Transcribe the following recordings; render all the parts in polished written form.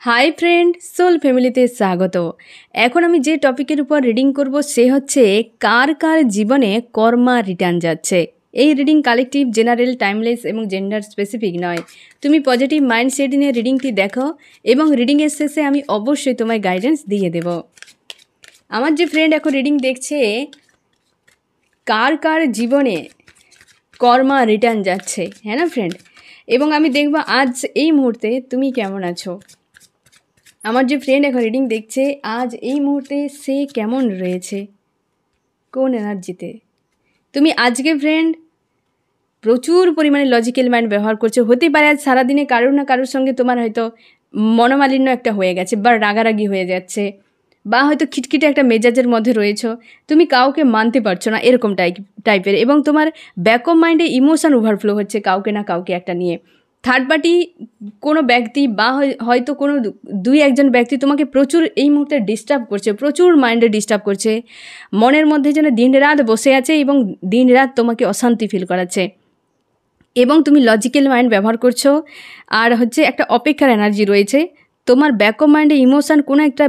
Hi friend, soul ফ্যামিলিতে স্বাগত। এখন আমি যে টপিকের উপর রিডিং করব সে হচ্ছে কার কার জীবনে কর্মা রিটার্ন যাচ্ছে। এই রিডিং কালেকটিভ, জেনারেল, টাইমলেস এবং জেন্ডার স্পেসিফিক নয়। তুমি পজিটিভ মাইন্ডসেট নিয়ে রিডিংটি দেখো এবং রিডিংয়ের শেষে আমি অবশ্যই তোমায় গাইডেন্স দিয়ে দেব। আমার যে ফ্রেন্ড এখন রিডিং দেখছে, কার কার জীবনে কর্মা রিটার্ন যাচ্ছে, হ্যাঁ না ফ্রেন্ড? এবং আমি দেখব আজ এই মুহূর্তে তুমি কেমন আছো। আমার যে ফ্রেন্ড এখন রিডিং দেখছে, আজ এই মুহূর্তে সে কেমন রয়েছে, কোন এনার্জিতে। তুমি আজকে ফ্রেন্ড প্রচুর পরিমাণে লজিক্যাল মাইন্ড ব্যবহার করছো। হতে পারে আজ সারাদিনে কারোর না কারোর সঙ্গে তোমার হয়তো মনোমালিন্য একটা হয়ে গেছে, বা রাগারাগি হয়ে যাচ্ছে, বা হয়তো খিটখিটে একটা মেজাজের মধ্যে রয়েছো। তুমি কাউকে মানতে পারছো না, এরকম টাইপের। এবং তোমার ব্যাক অফ মাইন্ডে ইমোশন ওভারফ্লো হচ্ছে কাউকে না কাউকে একটা নিয়ে। থার্ড পার্টি কোনো ব্যক্তি বা হয়তো কোনো দুই একজন ব্যক্তি তোমাকে প্রচুর এই মুহূর্তে ডিস্টার্ব করছে, প্রচুর মাইন্ডে ডিস্টার্ব করছে। মনের মধ্যে যেন দিন রাত বসে আছে এবং দিন রাত তোমাকে অশান্তি ফিল করাচ্ছে। এবং তুমি লজিক্যাল মাইন্ড ব্যবহার করছো, আর হচ্ছে একটা অপেক্ষার এনার্জি রয়েছে। তোমার ব্যাক অফ মাইন্ডে ইমোশান কোনো একটা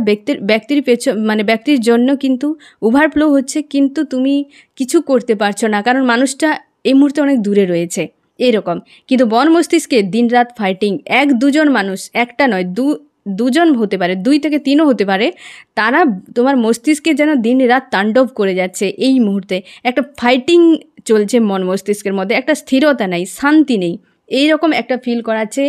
ব্যক্তির জন্য কিন্তু ওভারফ্লো হচ্ছে, কিন্তু তুমি কিছু করতে পারছো না, কারণ মানুষটা এই মুহূর্তে অনেক দূরে রয়েছে এরকম। কিন্তু বন মস্তিষ্কে দিন রাত ফাইটিং, এক দুজন মানুষ, একটা নয়, দুজন হতে পারে, 2 থেকে 3ও হতে পারে, তারা তোমার মস্তিষ্কে যেন দিন রাত তাণ্ডব করে যাচ্ছে। এই মুহূর্তে একটা ফাইটিং চলছে মন মস্তিষ্কের মধ্যে, একটা স্থিরতা নেই, শান্তি নেই, এইরকম একটা ফিল করাচ্ছে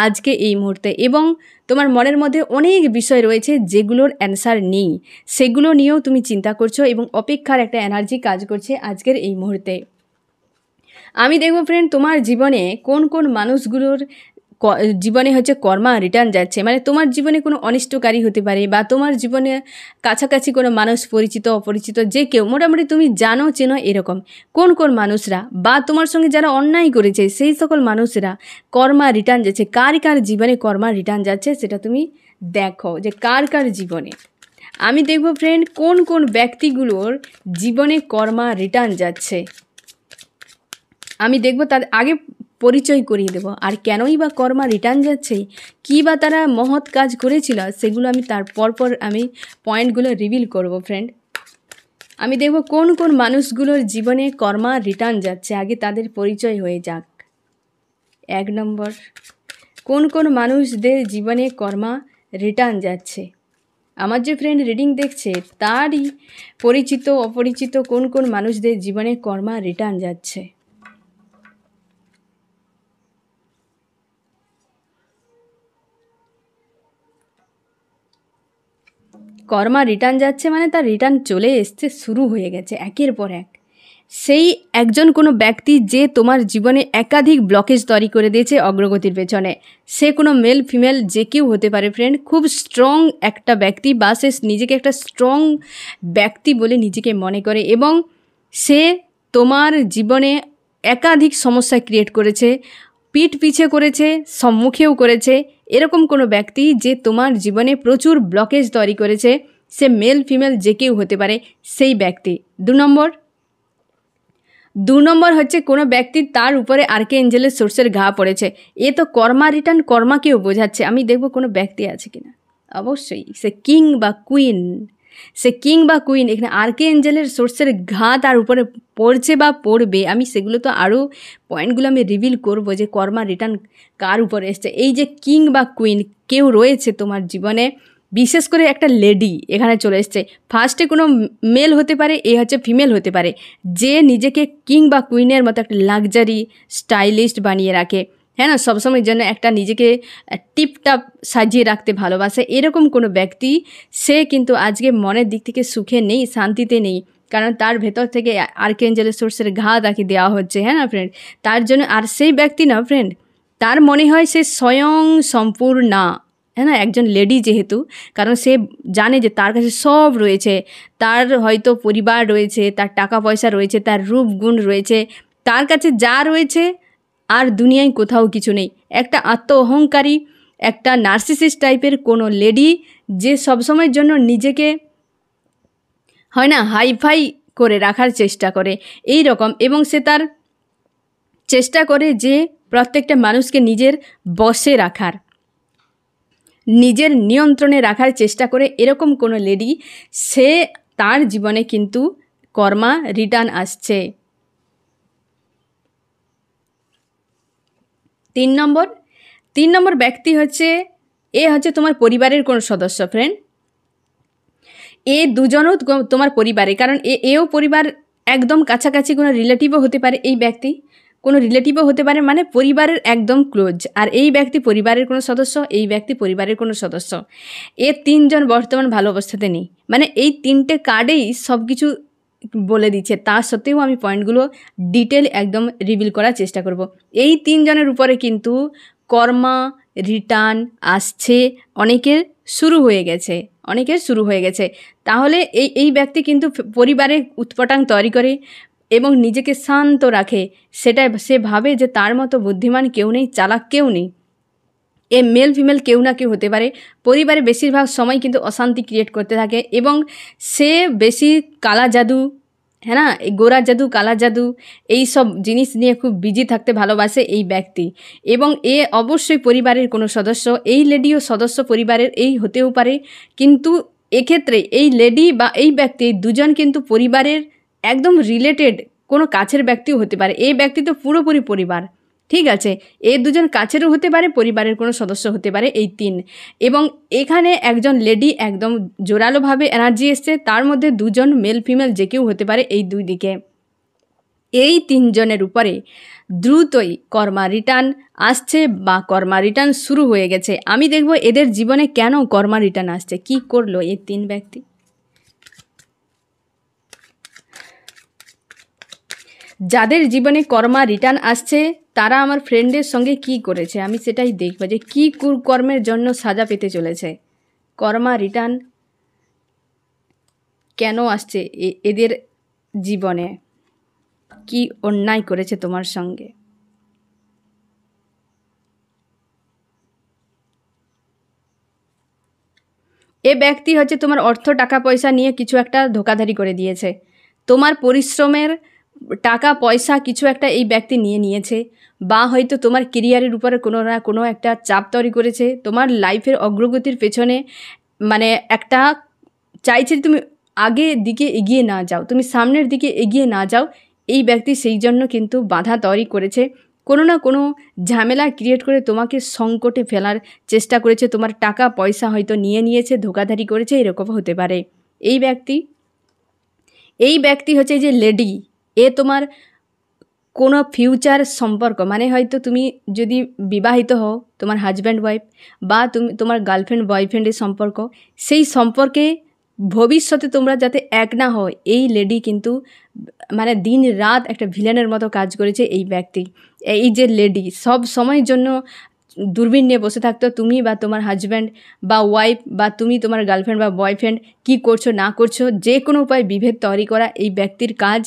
আজকে এই মুহূর্তে। এবং তোমার মনের মধ্যে অনেক বিষয় রয়েছে যেগুলোর অ্যান্সার নেই, সেগুলো নিয়েও তুমি চিন্তা করছো এবং অপেক্ষার একটা এনার্জি কাজ করছে আজকের এই মুহূর্তে। আমি দেখব ফ্রেন্ড তোমার জীবনে কোন কোন মানুষগুলোর জীবনে হচ্ছে কর্মা রিটার্ন যাচ্ছে। মানে তোমার জীবনে কোনো অনিষ্টকারী হতে পারে, বা তোমার জীবনে কাছাকাছি কোনো মানুষ, পরিচিত অপরিচিত যে কেউ, মোটামুটি তুমি জানো চেনো এরকম কোন কোন মানুষরা, বা তোমার সঙ্গে যারা অন্যায় করেছে সেই সকল মানুষরা কর্মা রিটার্ন যাচ্ছে। কার কার জীবনে কর্মা রিটার্ন যাচ্ছে সেটা তুমি দেখো যে কার কার জীবনে। আমি দেখব ফ্রেন্ড কোন কোন ব্যক্তিগুলোর জীবনে কর্মা রিটার্ন যাচ্ছে। আমি দেখব তার আগে পরিচয় করিয়ে দেব, আর কেনই বা কর্মা রিটার্ন যাচ্ছে, কী বা তারা মহৎ কাজ করেছিল, সেগুলো আমি তার পরপর আমি পয়েন্টগুলো রিভিল করব ফ্রেন্ড। আমি দেখব কোন কোন মানুষগুলোর জীবনে কর্মা রিটার্ন যাচ্ছে, আগে তাদের পরিচয় হয়ে যাক। 1 নম্বর, কোন কোন মানুষদের জীবনে কর্মা রিটার্ন যাচ্ছে। আমার যে ফ্রেন্ড রিডিং দেখছে তারই পরিচিত অপরিচিত কোন কোন মানুষদের জীবনে কর্মা রিটার্ন যাচ্ছে। কর্মা রিটার্ন যাচ্ছে মানে তার রিটার্ন চলে এসছে, শুরু হয়ে গেছে একের পর এক। সেই একজন কোনো ব্যক্তি যে তোমার জীবনে একাধিক ব্লকেজ তৈরি করে দিয়েছে অগ্রগতির পেছনে। সে কোনো মেল ফিমেল যে কেউ হতে পারে ফ্রেন্ড, খুব স্ট্রং একটা ব্যক্তি, বা সে নিজেকে একটা স্ট্রং ব্যক্তি বলে নিজেকে মনে করে, এবং সে তোমার জীবনে একাধিক সমস্যা ক্রিয়েট করেছে, পিঠ পিছে করেছে, সম্মুখেও করেছে। এরকম কোনো ব্যক্তি যে তোমার জীবনে প্রচুর ব্লকেজ তৈরি করেছে, সে মেল ফিমেল যে কেউ হতে পারে সেই ব্যক্তি। 2 নম্বর হচ্ছে কোনো ব্যক্তি তার উপরে আর্কেঞ্জেলের সোর্সের ঘা পড়েছে। এ তো কর্মা রিটার্ন কর্মাকেও বোঝাচ্ছে। আমি দেখব কোনো ব্যক্তি আছে কিনা, অবশ্যই সে কিং বা কুইন, এখানে আর্কেঞ্জেলের সোর্সের ঘা তার উপরে পড়ছে বা পড়বে। আমি সেগুলো তো আরও পয়েন্টগুলো আমি রিভিল করব যে কর্মা রিটার্ন কার উপরে এসছে। এই যে কিং বা কুইন কেউ রয়েছে তোমার জীবনে, বিশেষ করে একটা লেডি এখানে চলে এসছে। ফার্স্টে কোনো মেল হতে পারে, এ হচ্ছে ফিমেল হতে পারে, যে নিজেকে কিং বা কুইনের মতো একটা লাক্সারি স্টাইলিস্ট বানিয়ে রাখে, হ্যাঁ না, সবসময়ের জন্য একটা নিজেকে টিপটাপ সাজিয়ে রাখতে ভালোবাসে। এরকম কোনো ব্যক্তি সে কিন্তু আজকে মনের দিক থেকে সুখে নেই, শান্তিতে নেই, কারণ তার ভেতর থেকে আর্কেঞ্জেলের সোর্সের ঘা তাকে দেওয়া হচ্ছে, হ্যাঁ না ফ্রেন্ড। তার জন্য আর সেই ব্যক্তি না ফ্রেন্ড, তার মনে হয় সে স্বয়ং সম্পূর্ণা, হ্যাঁ না, একজন লেডি যেহেতু, কারণ সে জানে যে তার কাছে সব রয়েছে, তার হয়তো পরিবার রয়েছে, তার টাকা পয়সা রয়েছে, তার রূপ গুণ রয়েছে, তার কাছে যা রয়েছে আর দুনিয়ায় কোথাও কিছু নেই। একটা আত্ম অহংকারী, একটা নার্সিসিস্ট টাইপের কোনো লেডি, যে সবসময়ের জন্য নিজেকে হয় না হাইফাই করে রাখার চেষ্টা করে এই রকম, এবং সে তার চেষ্টা করে যে প্রত্যেকটা মানুষকে নিজের বশে রাখার। নিজের নিয়ন্ত্রণে রাখার চেষ্টা করে এরকম কোনো লেডি, সে তার জীবনে কিন্তু কর্মা রিটার্ন আসছে। 3 নম্বর ব্যক্তি হচ্ছে, এ হচ্ছে তোমার পরিবারের কোনো সদস্য। ফ্রেন্ড, এ দুজনও তোমার পরিবারে, কারণ এও পরিবার একদম কাছাকাছি কোনো রিলেটিভও হতে পারে। এই ব্যক্তি কোনো রিলেটিভও হতে পারে, মানে পরিবারের একদম ক্লোজ। আর এই ব্যক্তি পরিবারের কোনো সদস্য, এই ব্যক্তি পরিবারের কোনো সদস্য। এ 3 জন বর্তমান ভালো অবস্থাতে নেই। মানে এই 3টে কার্ডেই সব কিছু বলে দিচ্ছে। তা সত্ত্বেও আমি পয়েন্টগুলো ডিটেল একদম রিভিল করার চেষ্টা করব। এই 3 জনের উপরে কিন্তু কর্মা রিটার্ন আসছে, অনেকের শুরু হয়ে গেছে। তাহলে এই ব্যক্তি কিন্তু পরিবারে উৎপটাং তৈরি করে এবং নিজেকে শান্ত রাখে। সে ভাবে যে তার মতো বুদ্ধিমান কেউ নেই, চালাক কেউ নেই। এ মেল ফিমেল কেউ না কেউ হতে পারে। পরিবারে বেশিরভাগ সময় কিন্তু অশান্তি ক্রিয়েট করতে থাকে এবং সে বেশি কালা জাদু, হ্যাঁ না, এই গোরা জাদু, কালা জাদু, এই সব জিনিস নিয়ে খুব বিজি থাকতে ভালোবাসে এই ব্যক্তি। এবং এ অবশ্যই পরিবারের কোনো সদস্য, এই লেডিও সদস্য পরিবারের এই হতেও পারে। কিন্তু এক্ষেত্রে এই লেডি বা এই ব্যক্তি দুজন কিন্তু পরিবারের একদম রিলেটেড কোনো কাছের ব্যক্তিও হতে পারে। এই ব্যক্তি তো পুরোপুরি পরিবার, ঠিক আছে। এই দুজন কাছেরও হতে পারে, পরিবারের কোনো সদস্য হতে পারে, এই 3। এবং এখানে একজন লেডি একদম জোরালোভাবে এনার্জি এসছে, তার মধ্যে 2 জন মেল ফিমেল যে কেউ হতে পারে এই 2 দিকে। এই 3 জনের উপরে দ্রুতই কর্মা রিটার্ন আসছে বা কর্মা রিটার্ন শুরু হয়ে গেছে। আমি দেখব এদের জীবনে কেন কর্মা রিটার্ন আসছে, কি করলো এই 3 ব্যক্তি। যাদের জীবনে কর্মা রিটার্ন আসছে তারা আমার ফ্রেন্ডের সঙ্গে কি করেছে, আমি সেটাই দেখব যে কী কুকর্মের জন্য সাজা পেতে চলেছে। কর্মা রিটার্ন কেন আসছে এদের জীবনে, কি অন্যায় করেছে তোমার সঙ্গে। এ ব্যক্তি হচ্ছে তোমার অর্থ টাকা পয়সা নিয়ে কিছু একটা ধোঁকাধারি করে দিয়েছে। তোমার পরিশ্রমের টাকা পয়সা কিছু একটা এই ব্যক্তি নিয়ে নিয়েছে, বা হয়তো তোমার কেরিয়ারের উপরে কোনো না কোনো একটা চাপ তৈরি করেছে। তোমার লাইফের অগ্রগতির পেছনে মানে একটা চাইছে তুমি আগের দিকে এগিয়ে না যাও, তুমি সামনের দিকে এগিয়ে না যাও। এই ব্যক্তি সেই জন্য কিন্তু বাধা তৈরি করেছে, কোনো না কোনো ঝামেলা ক্রিয়েট করে তোমাকে সংকটে ফেলার চেষ্টা করেছে। তোমার টাকা পয়সা হয়তো নিয়ে নিয়েছে, ধোঁকাধারি করেছে, এরকম হতে পারে। এই ব্যক্তি হচ্ছে যে লেডি, এ তোমার কোনো ফিউচার সম্পর্ক, মানে হয়তো তুমি যদি বিবাহিত হও, তোমার হাজব্যান্ড ওয়াইফ বা তোমার গার্লফ্রেন্ড বয়ফ্রেন্ডের সম্পর্ক, সেই সম্পর্কে ভবিষ্যতে তোমরা যাতে এক না হয়, এই লেডি কিন্তু মানে দিন রাত একটা ভিলেনের মতো কাজ করেছে এই ব্যক্তি। এই যে লেডি সব সময়ের জন্য দূরবীন নিয়ে বসে থাকতো, তুমি বা তোমার হাজব্যান্ড বা ওয়াইফ বা তুমি তোমার গার্লফ্রেন্ড বা বয়ফ্রেন্ড কী করছো না করছো, যে কোনো উপায় বিভেদ তৈরি করা এই ব্যক্তির কাজ।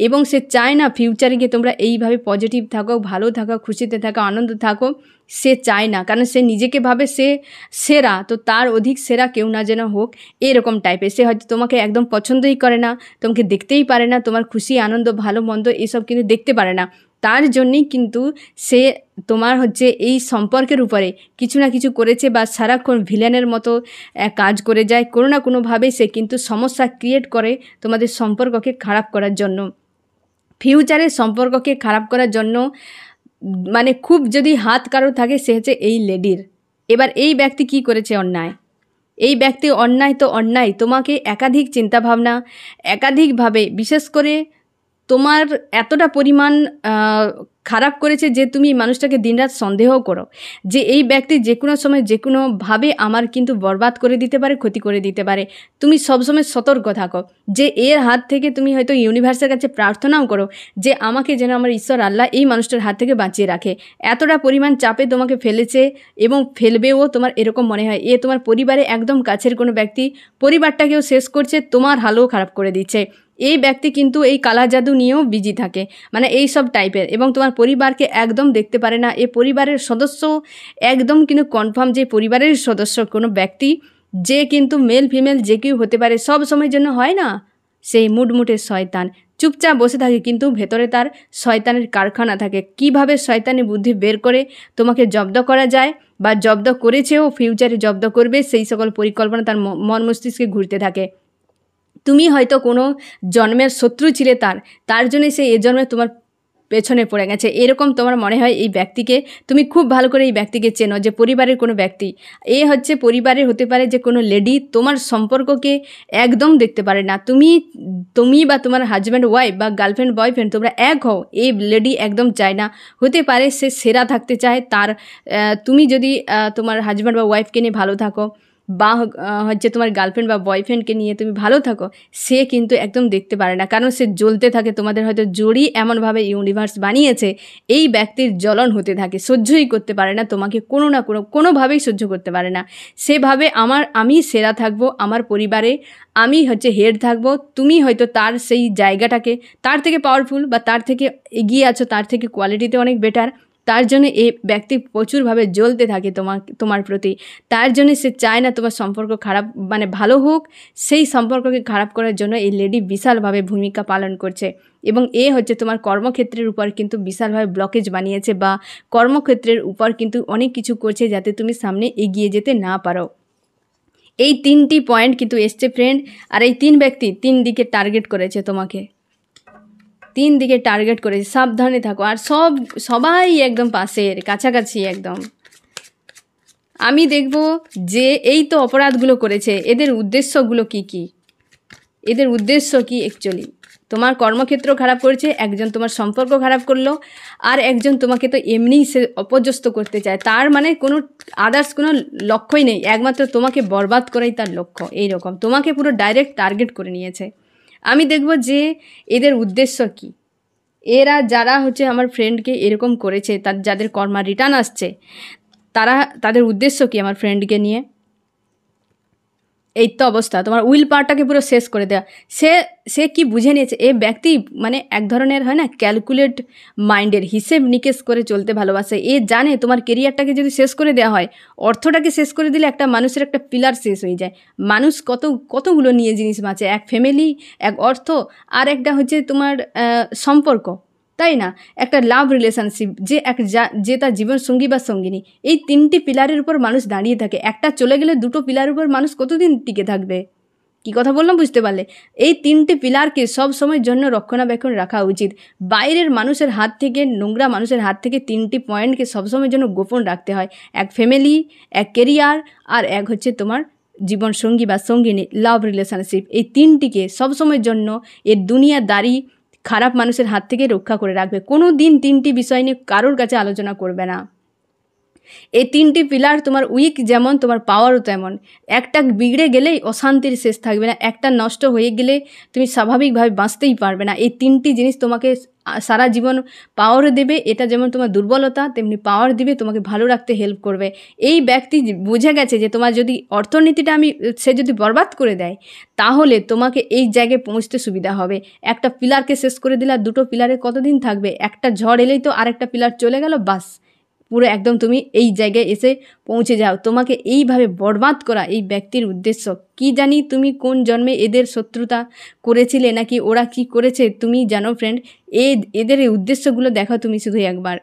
এবং সে চায় না ফিউচারে গিয়ে তোমরা এইভাবে পজিটিভ থাকো, ভালো থাকো, খুশিতে থাকো, আনন্দ থাকো। সে চায় না, কারণ সে নিজেকে ভাবে সে সেরা, তো তার অধিক সেরা কেউ না যেন হোক, এরকম টাইপের। সে হয়তো তোমাকে একদম পছন্দই করে না, তোমাকে দেখতেই পারে না, তোমার খুশি আনন্দ ভালো মন্দ এসব কিন্তু দেখতে পারে না। তার জন্যই কিন্তু সে তোমার হচ্ছে এই সম্পর্কের উপরে কিছু না কিছু করেছে, বা সারাক্ষণ ভিলেনের মতো কাজ করে যায়। কোনো না কোনোভাবে সে কিন্তু সমস্যা ক্রিয়েট করে তোমাদের সম্পর্ককে খারাপ করার জন্য, ফিউচারের সম্পর্ককে খারাপ করার জন্য। মানে খুব যদি হাত কারো থাকে সে হচ্ছে এই লেডির। এবার এই ব্যক্তি কি করেছে অন্যায়, এই ব্যক্তি অন্যায় তো অন্যায়, তোমাকে একাধিক চিন্তাভাবনা একাধিকভাবে, বিশেষ করে তোমার এতটা পরিমাণ খারাপ করেছে যে তুমি মানুষটাকে দিনরাত সন্দেহ করো যে এই ব্যক্তি যে কোনো সময় যে কোনোভাবে আমার কিন্তু বরবাদ করে দিতে পারে, ক্ষতি করে দিতে পারে। তুমি সবসময় সতর্ক থাকো যে এর হাত থেকে, তুমি হয়তো ইউনিভার্সের কাছে প্রার্থনাও করো যে আমাকে যেন আমার ঈশ্বর আল্লাহ এই মানুষটার হাত থেকে বাঁচিয়ে রাখে। এতটা পরিমাণ চাপে তোমাকে ফেলেছে এবং ফেলবেও তোমার এরকম মনে হয়। এ তোমার পরিবারে একদম কাছের কোনো ব্যক্তি, পরিবারটাকেও শেষ করছে, তোমার হালও খারাপ করে দিচ্ছে। এই ব্যক্তি কিন্তু এই কালা জাদু নিয়েও বিজি থাকে, মানে এই সব টাইপের, এবং তোমার পরিবারকে একদম দেখতে পারে না। এ পরিবারের সদস্য একদম কিন্তু কনফার্ম যে পরিবারের সদস্য কোনো ব্যক্তি, যে কিন্তু মেল ফিমেল যে কেউ হতে পারে, সব সময়ের জন্য হয় না সেই মুডমুটের শয়তান, চুপচাপ বসে থাকে, কিন্তু ভেতরে তার শয়তানের কারখানা থাকে। কিভাবে শয়তানি বুদ্ধি বের করে তোমাকে জব্দ করা যায় বা জব্দ করেছেও ফিউচারে জব্দ করবে, সেই সকল পরিকল্পনা তার মন মস্তিষ্কে ঘুরতে থাকে। তুমি হয়তো কোনো জন্মের শত্রু ছিলে তার জন্যই সে এ জন্মে তোমার পেছনে পড়ে গেছে। এরকম তোমার মনে হয় এই ব্যক্তিকে, তুমি খুব ভালো করে এই ব্যক্তিকে চেনো, যে পরিবারের কোনো ব্যক্তি। এ হচ্ছে পরিবারের হতে পারে যে কোনো লেডি তোমার সম্পর্ককে একদম দেখতে পারে না। তুমি বা তোমার হাজব্যান্ড ওয়াইফ বা গার্লফ্রেন্ড বয়ফ্রেন্ড তোমরা এক হও, এই লেডি একদম চায় না। হতে পারে সে সেরা থাকতে চায়, তুমি যদি তোমার হাজব্যান্ড বা ওয়াইফকে নিয়ে ভালো থাকো, বা হচ্ছে তোমার গার্লফ্রেন্ড বা বয়ফ্রেন্ডকে নিয়ে তুমি ভালো থাকো, সে কিন্তু একদম দেখতে পারে না, কারণ সে জ্বলতে থাকে। তোমাদের হয়তো জড়ি এমনভাবে ইউনিভার্স বানিয়েছে, এই ব্যক্তির জ্বলন হতে থাকে, সহ্যই করতে পারে না তোমাকে, কোনো না কোনোভাবেই সহ্য করতে পারে না। সেভাবে আমি সেরা থাকবো, আমার পরিবারে আমি হচ্ছে হেড থাকবো, তুমি হয়তো তার সেই জায়গাটাকে তার থেকে পাওয়ারফুল বা তার থেকে এগিয়ে আছো, তার থেকে কোয়ালিটিতে অনেক বেটার। তার জন্য এই ব্যক্তি প্রচুরভাবে জ্বলতে থাকে তোমার প্রতি। তার জন্য সে চায় না তোমার সম্পর্ক খারাপ, মানে ভালো হোক। সেই সম্পর্ককে খারাপ করার জন্য এই লেডি বিশালভাবে ভূমিকা পালন করছে। এবং এ হচ্ছে তোমার কর্মক্ষেত্রের উপর কিন্তু বিশালভাবে ব্লকেজ বানিয়েছে, বা কর্মক্ষেত্রের উপর কিন্তু অনেক কিছু করছে যাতে তুমি সামনে এগিয়ে যেতে না পারো। এই 3টি পয়েন্ট কিন্তু এসছে ফ্রেন্ড। আর এই 3 ব্যক্তি 3 দিকে টার্গেট করেছে তোমাকে, 3 দিকে টার্গেট করেছে। সাবধানে থাকো। আর সবাই একদম পাশের কাছাকাছি একদম। আমি দেখব যে এই তো অপরাধগুলো করেছে, এদের উদ্দেশ্যগুলো কি, এদের উদ্দেশ্য কি অ্যাকচুয়ালি। তোমার কর্মক্ষেত্র খারাপ করেছে, একজন তোমার সম্পর্ক খারাপ করলো, আর একজন তোমাকে তো এমনিই সে অপর্যস্ত করতে চায়। তার মানে কোনো আদার্স কোনো লক্ষ্যই নেই, একমাত্র তোমাকে বরবাদ করাই তার লক্ষ্য। এই রকম তোমাকে পুরো ডাইরেক্ট টার্গেট করে নিয়েছে। আমি দেখব যে এদের উদ্দেশ্য কি। এরা যারা হচ্ছে আমার ফ্রেন্ডকে এরকম করেছে, যাদের কর্মা রিটার্ন আসছে, তাদের উদ্দেশ্য কি আমার ফ্রেন্ডকে নিয়ে। এই তো অবস্থা, তোমার উইল পাওয়ারটাকে পুরো শেষ করে দেওয়া। সে কি বুঝে নিয়েছে, এ ব্যক্তি মানে এক ধরনের হয় না ক্যালকুলেট মাইন্ডের, হিসেব নিকেশ করে চলতে ভালোবাসে। এ জানে তোমার কেরিয়ারটাকে যদি শেষ করে দেওয়া হয়, অর্থটাকে শেষ করে দিলে একটা মানুষের একটা পিলার শেষ হয়ে যায়। মানুষ কতগুলো নিয়ে জিনিস বাঁচে, এক ফ্যামিলি, এক অর্থ, আর একটা হচ্ছে তোমার সম্পর্ক, তাই না? একটা লাভ রিলেশনশিপ, যে তার জীবনসঙ্গী বা সঙ্গিনী, এই 3টি পিলারের উপর মানুষ দাঁড়িয়ে থাকে। একটা চলে গেলে 2টো পিলারের উপর মানুষ কতদিন টিকে থাকবে? কি কথা বললাম বুঝতে পারলে? এই 3টি পিলারকে সব সময়ের জন্য রক্ষণাবেক্ষণ রাখা উচিত। বাইরের মানুষের হাত থেকে, নোংরা মানুষের হাত থেকে 3টি পয়েন্টকে সবসময়ের জন্য গোপন রাখতে হয়। এক ফ্যামিলি, এক কেরিয়ার, আর এক হচ্ছে তোমার জীবনসঙ্গী বা সঙ্গিনী, লাভ রিলেশনশিপ। এই 3টিকে সবসময়ের জন্য এর দুনিয়াদারি খারাপ মানুষের হাত থেকে রক্ষা করে রাখবে। কোনো দিন 3টি বিষয় নিয়ে কারোর কাছে আলোচনা করবে না। এই 3টি পিলার তোমার উইক যেমন, তোমার পাওয়ারও তেমন। একটা বিগড়ে গেলেই অশান্তির শেষ থাকবে না, একটা নষ্ট হয়ে গেলে তুমি স্বাভাবিকভাবে বাঁচতেই পারবে না। এই 3টি জিনিস তোমাকে সারা জীবন পাওয়ারও দেবে। এটা যেমন তোমার দুর্বলতা, তেমনি পাওয়ার দিবে, তোমাকে ভালো রাখতে হেল্প করবে। এই ব্যক্তি বুঝে গেছে যে তোমার যদি অর্থনীতিটা সে যদি বরবাদ করে দেয়, তাহলে তোমাকে এই জায়গায় পৌঁছতে সুবিধা হবে। একটা পিলারকে শেষ করে দিলে 2টো পিলারে কতদিন থাকবে? একটা ঝড় এলেই তো আরেকটা পিলার চলে গেল, বাস পুরো একদম তুমি এই জায়গায় এসে পৌঁছে যাও। তোমাকে এইভাবে বরবাদ করা এই ব্যক্তির উদ্দেশ্য। কি জানি তুমি কোন জন্মে এদের শত্রুতা করেছিলে, নাকি ওরা কি করেছে তুমি জানো ফ্রেন্ড। এদের এই উদ্দেশ্যগুলো দেখো তুমি শুধু একবার।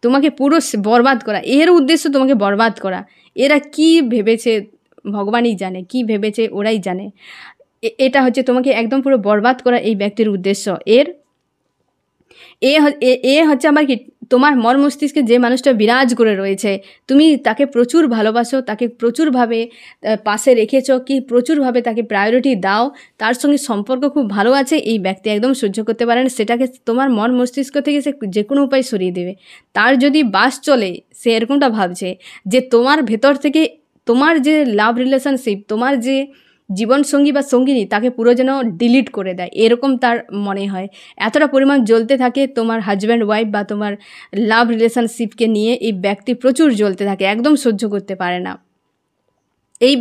তোমাকে পুরো বরবাদ করা, এর উদ্দেশ্য তোমাকে বরবাদ করা। এরা কি ভেবেছে ভগবানই জানে, কি ভেবেছে ওরাই জানে। এটা হচ্ছে তোমাকে একদম পুরো বরবাদ করা এই ব্যক্তির উদ্দেশ্য। এ হচ্ছে আমার কি, তোমার মন মস্তিষ্কে যে মানুষটা বিরাজ করে রয়েছে, তুমি তাকে প্রচুর ভালোবাসো, তাকে প্রচুরভাবে পাশে রেখেছো, কি প্রচুরভাবে তাকে প্রায়োরিটি দাও, তার সঙ্গে সম্পর্ক খুব ভালো আছে, এই ব্যক্তি একদম সহ্য করতে পারে না। সেটাকে তোমার মন মস্তিষ্ক থেকে সে যে কোনো উপায় সরিয়ে দেবে। তার যদি বাস চলে, সে এরকমটা ভাবছে যে তোমার ভেতর থেকে তোমার যে লাভ রিলেশনশিপ, তোমার যে জীবনসঙ্গী বা সঙ্গিনী, তাকে পুরো যেন ডিলিট করে দেয়, এরকম তার মনে হয়। এতটা পরিমাণ জ্বলতে থাকে তোমার হাজব্যান্ড ওয়াইফ বা তোমার লাভ রিলেশনশিপকে নিয়ে এই ব্যক্তি প্রচুর জ্বলতে থাকে, একদম সহ্য করতে পারে না। এই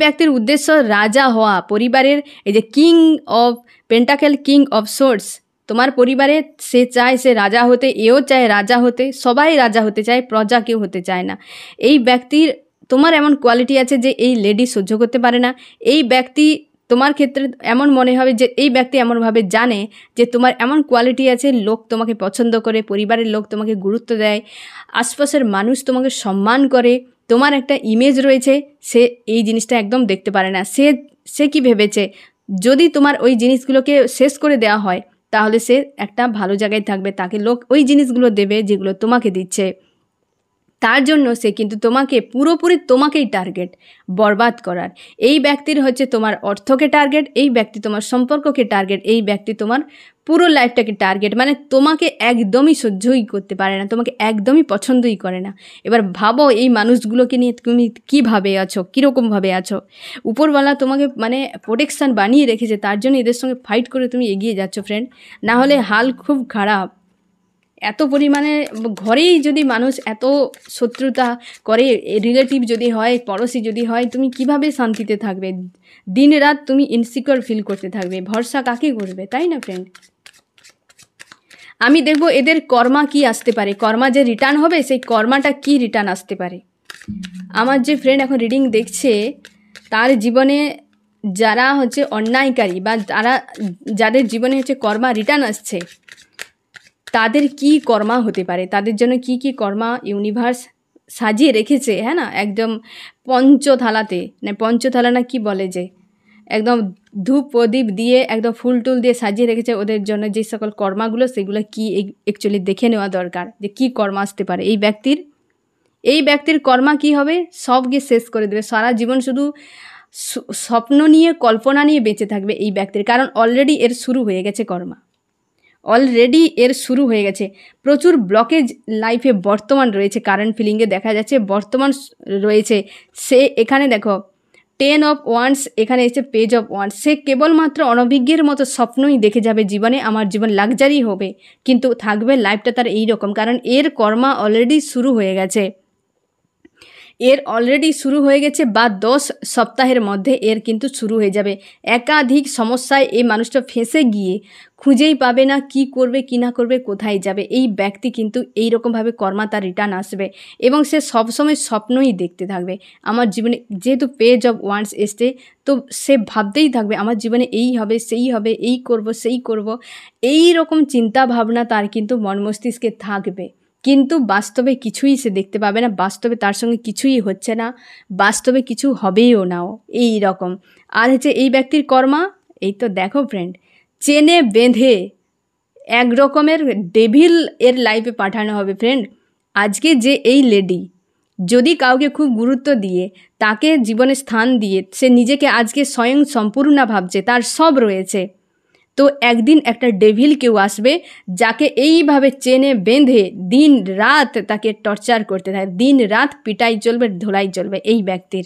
ব্যক্তির উদ্দেশ্য রাজা হওয়া, পরিবারের এই যে king of pentacle, king of swords, তোমার পরিবারে সে চায় সে রাজা হতে, এও চায় রাজা হতে, সবাই রাজা হতে চায়, প্রজা কেউ হতে চায় না। এই ব্যক্তির তোমার এমন কোয়ালিটি আছে যে এই লেডি সহ্য করতে পারে না। এই ব্যক্তি তোমার ক্ষেত্রে এমন মনে হবে যে এই ব্যক্তি এমনভাবে জানে যে তোমার এমন কোয়ালিটি আছে, লোক তোমাকে পছন্দ করে, পরিবারের লোক তোমাকে গুরুত্ব দেয়, আশপাশের মানুষ তোমাকে সম্মান করে, তোমার একটা ইমেজ রয়েছে। সে এই জিনিসটা একদম দেখতে পারে না। সে কি ভেবেছে, যদি তোমার ওই জিনিসগুলোকে শেষ করে দেওয়া হয় তাহলে সে একটা ভালো জায়গায় থাকবে, তাকে লোক ওই জিনিসগুলো দেবে যেগুলো তোমাকে দিচ্ছে। তার জন্য সে কিন্তু তোমাকে পুরোপুরি তোমাকেই টার্গেট বরবাদ করার। এই ব্যক্তির হচ্ছে তোমার অর্থকে টার্গেট, এই ব্যক্তি তোমার সম্পর্ককে টার্গেট, এই ব্যক্তি তোমার পুরো লাইফটাকে টার্গেট। মানে তোমাকে একদমই সহ্যই করতে পারে না, তোমাকে একদমই পছন্দই করে না। এবার ভাবো এই মানুষগুলোকে নিয়ে তুমি কীভাবে আছো, কীরকমভাবে আছো। উপরওয়ালা তোমাকে মানে প্রোটেকশান বানিয়ে রেখেছে, তার জন্য এদের সঙ্গে ফাইট করে তুমি এগিয়ে যাচ্ছ ফ্রেন্ড, না হলে হাল খুব খারাপ। এত পরিমাণে ঘরেই যদি মানুষ এত শত্রুতা করে, রিলেটিভ যদি হয়, পড়োশি যদি হয়, তুমি কিভাবে শান্তিতে থাকবে? দিন রাত তুমি ইনসিকিউর ফিল করতে থাকবে, ভরসা কাকে করবে, তাই না ফ্রেন্ড? আমি দেখব এদের কর্মা কি আসতে পারে, কর্মা যে রিটার্ন হবে সেই কর্মাটা কি রিটার্ন আসতে পারে। আমার যে ফ্রেন্ড এখন রিডিং দেখছে, তার জীবনে যারা হচ্ছে অন্যায়কারী বা যাদের জীবনে হচ্ছে কর্মা রিটার্ন আসছে, তাদের কি কর্মা হতে পারে, তাদের জন্য কি কি কর্মা ইউনিভার্স সাজিয়ে রেখেছে, হ্যাঁ না, একদম পঞ্চথালাতে, না পঞ্চথালা না কি বলে, যে একদম ধূপ প্রদীপ দিয়ে একদম ফুল টুল দিয়ে সাজিয়ে রেখেছে ওদের জন্য যে সকল কর্মাগুলো, সেগুলো কি অ্যাকচুয়ালি দেখে নেওয়া দরকার যে কি কর্মা আসতে পারে এই ব্যক্তির কর্মা কি হবে, সবকে শেষ করে দেবে। সারা জীবন শুধু স্বপ্ন নিয়ে, কল্পনা নিয়ে বেঁচে থাকবে এই ব্যক্তির, কারণ অলরেডি এর শুরু হয়ে গেছে কর্মা, অলরেডি এর শুরু হয়ে গেছে। প্রচুর ব্লকেজ লাইফে বর্তমান রয়েছে, কারেন্ট ফিলিংয়ে দেখা যাচ্ছে বর্তমান রয়েছে। সে এখানে দেখো 10 অফ ওয়ান্স, এখানে এসে পেজ অফ ওয়ান্স। সে কেবলমাত্র অনভিজ্ঞের মতো স্বপ্নই দেখে যাবে জীবনে, আমার জীবন লাক্সারি হবে, কিন্তু থাকবে লাইফটা তার এই রকম, কারণ এর কর্মা অলরেডি শুরু হয়ে গেছে। বা 10 সপ্তাহের মধ্যে এর কিন্তু শুরু হয়ে যাবে। একাধিক সমস্যায় এই মানুষটা ফেঁসে গিয়ে খুঁজেই পাবে না কি করবে কি না করবে, কোথায় যাবে। এই ব্যক্তি কিন্তু এইরকমভাবে কর্মা তার রিটার্ন আসবে এবং সে সবসময় স্বপ্নই দেখতে থাকবে। আমার জীবনে যেহেতু পেজ অফ ওয়ান্স এসছে, তো সে ভাবতেই থাকবে আমার জীবনে এই হবে, সেই হবে, এই করব, সেই করব, এই রকম চিন্তা ভাবনা তার কিন্তু মন মস্তিষ্কে থাকবে, কিন্তু বাস্তবে কিছুই সে দেখতে পাবে না, বাস্তবে তার সঙ্গে কিছুই হচ্ছে না, বাস্তবে কিছু হবেও নাও এই রকম। আর হচ্ছে এই ব্যক্তির কর্মা, এই তো দেখো ফ্রেন্ড, চেনে বেঁধে এক রকমের ডেভিল এর লাইফে পাঠানো হবে ফ্রেন্ড। আজকে যে এই লেডি যদি কাউকে খুব গুরুত্ব দিয়ে, তাকে জীবনে স্থান দিয়ে, সে নিজেকে আজকে স্বয়ং সম্পূর্ণ ভাবছে, তার সব রয়েছে, তো একদিন একটা ডেভিল কেউ আসবে যাকে এইভাবে চেনে বেঁধে দিন রাত তাকে টর্চার করতে থাকে, দিন রাত পিটাই চলবে, ধোলাই চলবে এই ব্যক্তির।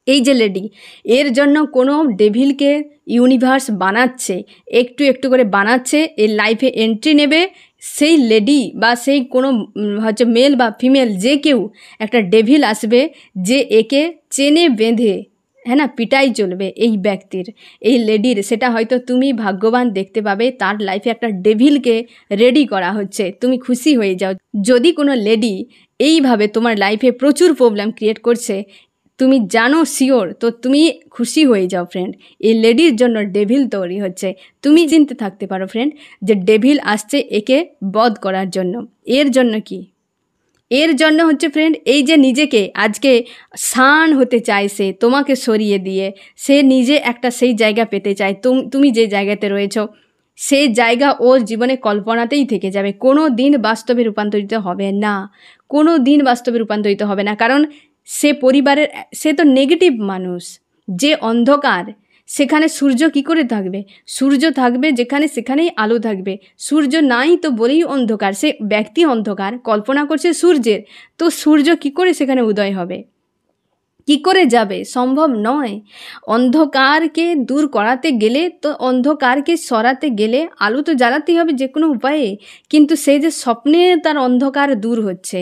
এই যে লেডি, এর জন্য কোনো ডেভিলকে ইউনিভার্স বানাচ্ছে, একটু একটু করে বানাচ্ছে, এর লাইফে এন্ট্রি নেবে সেই লেডি বা সেই কোনো হচ্ছে মেল বা ফিমেল, যে কেউ একটা ডেভিল আসবে যে একে চেনে বেঁধে, হ্যাঁ না, পিটাই চলবে এই ব্যক্তির, এই লেডির। সেটা হয়তো তুমি ভাগ্যবান দেখতে পাবে, তার লাইফে একটা ডেভিলকে রেডি করা হচ্ছে, তুমি খুশি হয়ে যাও। যদি কোনো লেডি এইভাবে তোমার লাইফে প্রচুর প্রবলেম ক্রিয়েট করছে, তুমি জানো শিওর, তো তুমি খুশি হয়ে যাও ফ্রেন্ড, এই লেডির জন্য ডেভিল তৈরি হচ্ছে। তুমি চিনতে থাকতে পারো ফ্রেন্ড যে ডেভিল আসছে একে বধ করার জন্য। এর জন্য কি, এর জন্য হচ্ছে ফ্রেন্ড, এই যে নিজেকে আজকে শান হতে চায়, সে তোমাকে সরিয়ে দিয়ে সে নিজে একটা সেই জায়গা পেতে চায়, তুমি যে জায়গাতে রয়েছো সেই জায়গা ওর জীবনে কল্পনাতেই থেকে যাবে, কোনো দিন বাস্তবে রূপান্তরিত হবে না, কোনো দিন বাস্তবে রূপান্তরিত হবে না। কারণ সে পরিবারের, সে তো নেগেটিভ মানুষ, যে অন্ধকার সেখানে সূর্য কি করে থাকবে? সূর্য থাকবে যেখানে, সেখানেই আলো থাকবে। সূর্য নাই তো বলেই অন্ধকার, সে ব্যক্তি অন্ধকার, কল্পনা করছে সূর্যের, তো সূর্য কি করে সেখানে উদয় হবে, কি করে যাবে? সম্ভব নয়। অন্ধকারকে দূর করাতে গেলে, তো অন্ধকারকে সরাতে গেলে আলো তো জ্বালাতেই হবে যে কোনো উপায়ে, কিন্তু সেই যে স্বপ্নে তার অন্ধকার দূর হচ্ছে,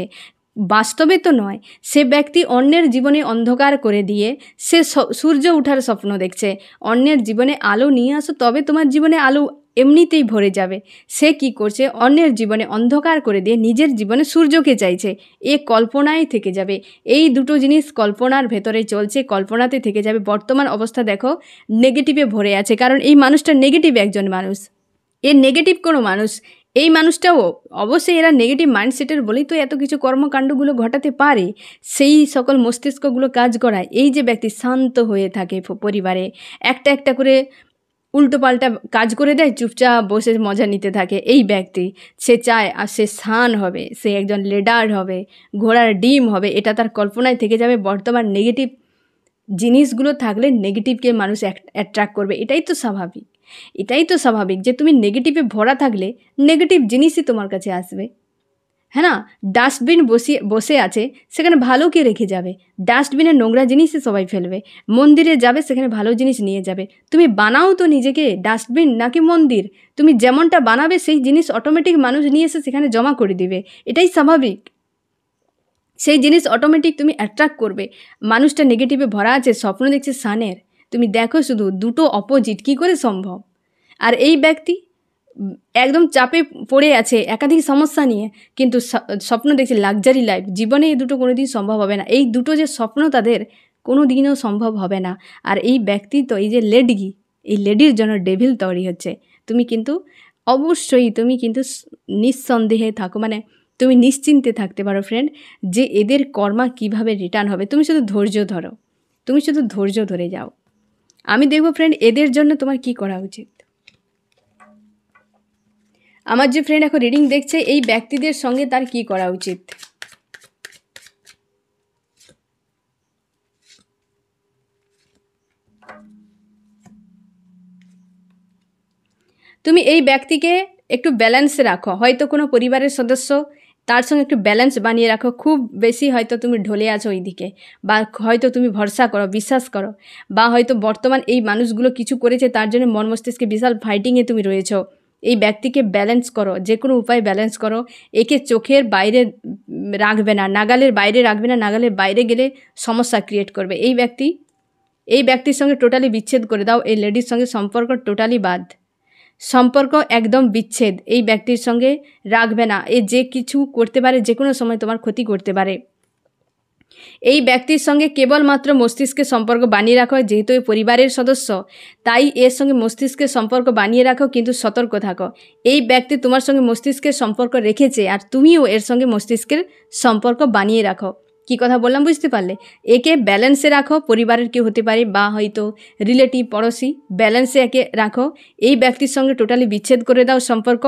বাস্তবে তো নয়। সে ব্যক্তি অন্যের জীবনে অন্ধকার করে দিয়ে সে সূর্য ওঠার স্বপ্ন দেখছে, অন্যের জীবনে আলো নিয়ে আসো তবে তোমার জীবনে আলো এমনিতেই ভরে যাবে। সে কি করছে, অন্যের জীবনে অন্ধকার করে দিয়ে নিজের জীবনে সূর্যকে চাইছে। এ কল্পনায় থেকে যাবে। এই দুটো জিনিস কল্পনার ভেতরে চলছে, কল্পনাতে থেকে যাবে। বর্তমান অবস্থা দেখো নেগেটিভে ভরে আছে, কারণ এই মানুষটা নেগেটিভ একজন মানুষ, এ নেগেটিভ কোনো মানুষ। এই মানুষটাও অবশ্যই এরা নেগেটিভ মাইন্ডসেটের বলেই তো এত কিছু কর্মকাণ্ডগুলো ঘটাতে পারে, সেই সকল মস্তিষ্কগুলো কাজ করায়। এই যে ব্যক্তি শান্ত হয়ে থাকে পরিবারে, একটা একটা করে উল্টোপাল্টা কাজ করে দেয়, চুপচাপ বসে মজা নিতে থাকে, এই ব্যক্তি সে চায় আর সে শান হবে, সে একজন লিডার হবে, ঘোড়ার ডিম হবে। এটা তার কল্পনায় থেকে যাবে। বর্তমান নেগেটিভ জিনিসগুলো থাকলে নেগেটিভকে মানুষ অ্যাট্রাক্ট করবে। এটাই তো স্বাভাবিক, এটাই তো স্বাভাবিক যে তুমি নেগেটিভে ভরা থাকলে নেগেটিভ জিনিসই তোমার কাছে আসবে। হ্যাঁ না, ডাস্টবিন বসে আছে, সেখানে ভালোকে রেখে যাবে। ডাস্টবিনে নোংরা জিনিসই সবাই ফেলবে। মন্দিরে যাবে, সেখানে ভালো জিনিস নিয়ে যাবে। তুমি বানাও তো নিজেকে ডাস্টবিন নাকি মন্দির। তুমি যেমনটা বানাবে সেই জিনিস অটোমেটিক মানুষ নিয়ে এসে সেখানে জমা করে দিবে। এটাই স্বাভাবিক। সেই জিনিস অটোমেটিক তুমি অ্যাট্রাক্ট করবে। মানুষটা নেগেটিভে ভরা আছে, স্বপ্ন দেখছে সানের। তুমি দেখো শুধু দুটো অপোজিট কী করে সম্ভব। আর এই ব্যক্তি একদম চাপে পড়ে আছে একাধিক সমস্যা নিয়ে, কিন্তু স্বপ্ন দেখছে লাক্সারি লাইফ। জীবনে এই দুটো কোনো দিন সম্ভব হবে না। এই দুটো যে স্বপ্ন তাদের কোনো দিনও সম্ভব হবে না। আর এই ব্যক্তি তো এই যে লেডি, এই লেডির জন্য ডেভিল তৈরি হচ্ছে। তুমি কিন্তু অবশ্যই তুমি কিন্তু নিঃসন্দেহে থাকো, মানে তুমি নিশ্চিন্তে থাকতে পারো ফ্রেন্ড, যে এদের কর্মা কিভাবে রিটার্ন হবে। তুমি শুধু ধৈর্য ধরো, তুমি শুধু ধৈর্য ধরে যাও। আমি দেখবো ফ্রেন্ড এদের জন্য তোমার কি করা উচিত। আমার যে ফ্রেন্ড এখন রিডিং দেখছে, এই ব্যক্তিদের সঙ্গে তার কি করা উচিত। তুমি এই ব্যক্তিকে একটু ব্যালেন্সে রাখো। হয়তো কোনো পরিবারের সদস্য, তার সঙ্গে একটু ব্যালেন্স বানিয়ে রাখো। খুব বেশি হয়তো তুমি ঢলে আছো ওই দিকে, বা হয়তো তুমি ভরসা করো, বিশ্বাস করো, বা হয়তো বর্তমান এই মানুষগুলো কিছু করেছে তার জন্য মন মস্তিষ্কে বিশাল ফাইটিংয়ে তুমি রয়েছো। এই ব্যক্তিকে ব্যালেন্স করো, যে কোনো উপায়ে ব্যালেন্স করো। একে চোখের বাইরে রাখবে না, নাগালের বাইরে রাখবে না। নাগালের বাইরে গেলে সমস্যা ক্রিয়েট করবে। এই ব্যক্তির সঙ্গে টোটালি বিচ্ছেদ করে দাও। এই লেডির সঙ্গে সম্পর্ক টোটালি বাদ, সম্পর্ক একদম বিচ্ছেদ। এই ব্যক্তির সঙ্গে রাখবে না। এ যে কিছু করতে পারে, যে কোনো সময় তোমার ক্ষতি করতে পারে। এই ব্যক্তির সঙ্গে কেবলমাত্র মস্তিষ্কের সম্পর্ক বানিয়ে রাখো। যেহেতু এ পরিবারের সদস্য, তাই এর সঙ্গে মস্তিষ্কের সম্পর্ক বানিয়ে রাখো, কিন্তু সতর্ক থাকো। এই ব্যক্তি তোমার সঙ্গে মস্তিষ্কের সম্পর্ক রেখেছে, আর তুমিও এর সঙ্গে মস্তিষ্কের সম্পর্ক বানিয়ে রাখো। কী কথা বললাম বুঝতে পারলে? একে ব্যালেন্সে রাখো। পরিবারের কেউ হতে পারে, বা হয়তো রিলেটিভ, পড়োশি, ব্যালেন্সে একে রাখো। এই ব্যক্তির সঙ্গে টোটালি বিচ্ছেদ করে দাও সম্পর্ক,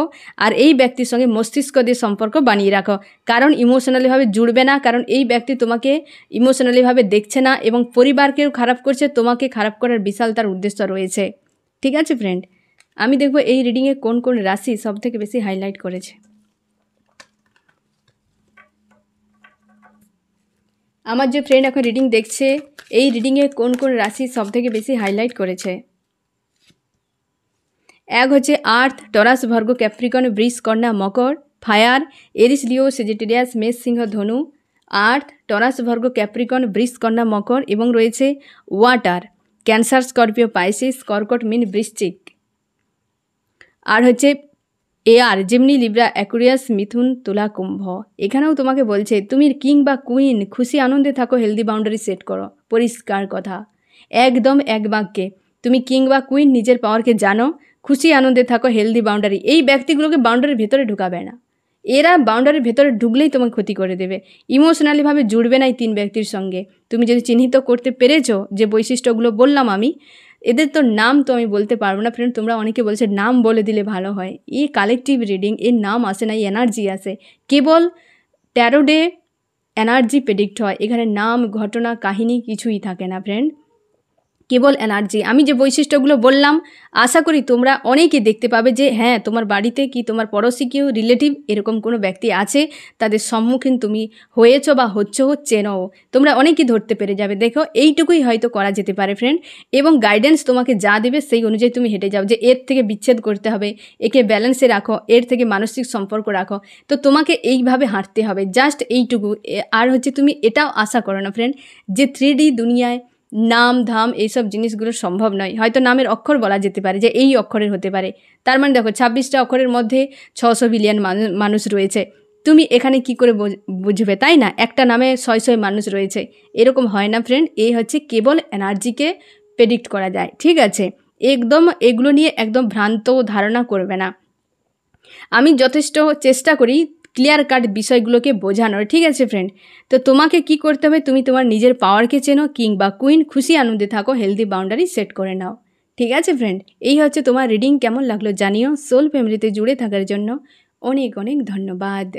আর এই ব্যক্তির সঙ্গে মস্তিষ্ক দিয়ে সম্পর্ক বানিয়ে রাখো। কারণ ইমোশনালিভাবে জুড়বে না, কারণ এই ব্যক্তি তোমাকে ইমোশনালিভাবে দেখছে না, এবং পরিবারকেও খারাপ করছে, তোমাকে খারাপ করার বিশাল তার উদ্দেশ্য রয়েছে। ঠিক আছে ফ্রেন্ড, আমি দেখব এই রিডিংয়ে কোন কোন রাশি সবথেকে বেশি হাইলাইট করেছে। আমার যে ফ্রেন্ড এখন রিডিং দেখছে, এই রিডিংয়ে কোন কোন রাশি সবথেকে বেশি হাইলাইট করেছে। এক হচ্ছে আর্থ, টরাস, ভার্গো, ক্যাপ্রিকন, বৃষ, কন্যা, মকর। ফায়ার, এরিস, লিও, সেজিটেরিয়াস, মেষ, সিংহ, ধনু। আর্থ, টরাস, ভার্গো, ক্যাপ্রিকন, বৃষ, কন্যা, মকর। এবং রয়েছে ওয়াটার, ক্যান্সার, স্করপিও, পাইসিস, কর্কট, মীন, বৃশ্চিক। আর হচ্ছে এয়ার, যেমনি, লিব্রা, অ্যাকুরিয়াস, মিথুন, তুলা, কুম্ভ। এখানেও তোমাকে বলছে তুমি কিং বা কুইন, খুশি আনন্দে থাকো, হেলদি বাউন্ডারি সেট করো। পরিষ্কার কথা, একদম এক বাক্যে, তুমি কিং বা কুইন, নিজের পাওয়ারকে জানো, খুশি আনন্দে থাকো, হেলদি বাউন্ডারি। এই ব্যক্তিগুলোকে বাউন্ডারির ভেতরে ঢুকাবে না। এরা বাউন্ডারির ভেতরে ঢুকলেই তোমাকে ক্ষতি করে দেবে। ইমোশনালিভাবে জুড়বে না এই তিন ব্যক্তির সঙ্গে। তুমি যদি চিহ্নিত করতে পেরেছো যে বৈশিষ্ট্যগুলো বললাম আমি, এদের তো নাম তো আমি বলতে পারবো না ফ্রেন্ড, তোমরা অনেকে বলছে নাম বলে দিলে ভালো হয়। এই কালেকটিভ রিডিং, এর নাম আসে না, এই এনার্জি আসে। কেবল 13 ডে এনার্জি প্রেডিক্ট হয়, এখানে নাম, ঘটনা, কাহিনী কিছুই থাকে না ফ্রেন্ড, কেবল এনার্জি। আমি যে বৈশিষ্ট্যগুলো বললাম, আশা করি তোমরা অনেকে দেখতে পাবে যে হ্যাঁ, তোমার বাড়িতে কি তোমার পড়োশি কেউ, রিলেটিভ, এরকম কোনো ব্যক্তি আছে, তাদের সম্মুখীন তুমি হয়েছো বা চেনো। তোমরা অনেকেই ধরতে পেরে যাবে। দেখো, এইটুকুই হয়তো করা যেতে পারে ফ্রেন্ড, এবং গাইডেন্স তোমাকে যা দেবে সেই অনুযায়ী তুমি হেঁটে যাও, যে এর থেকে বিচ্ছেদ করতে হবে, একে ব্যালেন্সে রাখো, এর থেকে মানসিক সম্পর্ক রাখো। তো তোমাকে এইভাবে হাঁটতে হবে, জাস্ট এইটুকু। আর হচ্ছে তুমি এটাও আশা করো না ফ্রেন্ড যে 3D দুনিয়ায় নাম ধাম এইসব জিনিসগুলো সম্ভব নয়। হয়তো নামের অক্ষর বলা যেতে পারে যে এই অক্ষরের হতে পারে, তার মানে দেখো 26টা অক্ষরের মধ্যে 600 বিলিয়ন মানুষ রয়েছে। তুমি এখানে কি করে বুঝবে, তাই না? একটা নামে 100 মানুষ রয়েছে, এরকম হয় না ফ্রেন্ড। এই হচ্ছে কেবল এনার্জিকে প্রেডিক্ট করা যায়, ঠিক আছে? একদম এগুলো নিয়ে একদম ভ্রান্ত ধারণা করবে না। আমি যথেষ্ট চেষ্টা করি ক্লিয়ার কাট বিষয়গুলোকে বোঝানোর, ঠিক আছে ফ্রেন্ড? তো তোমাকে কি করতে হবে, তুমি তোমার নিজের পাওয়ারকে চেনো, কিং বা কুইন, খুশি আনন্দে থাকো, হেলদি বাউন্ডারি সেট করে নাও, ঠিক আছে ফ্রেন্ড? এই হচ্ছে তোমার রিডিং। কেমন লাগলো জানিও। সোল ফ্যামিলিতে জুড়ে থাকার জন্য অনেক অনেক ধন্যবাদ।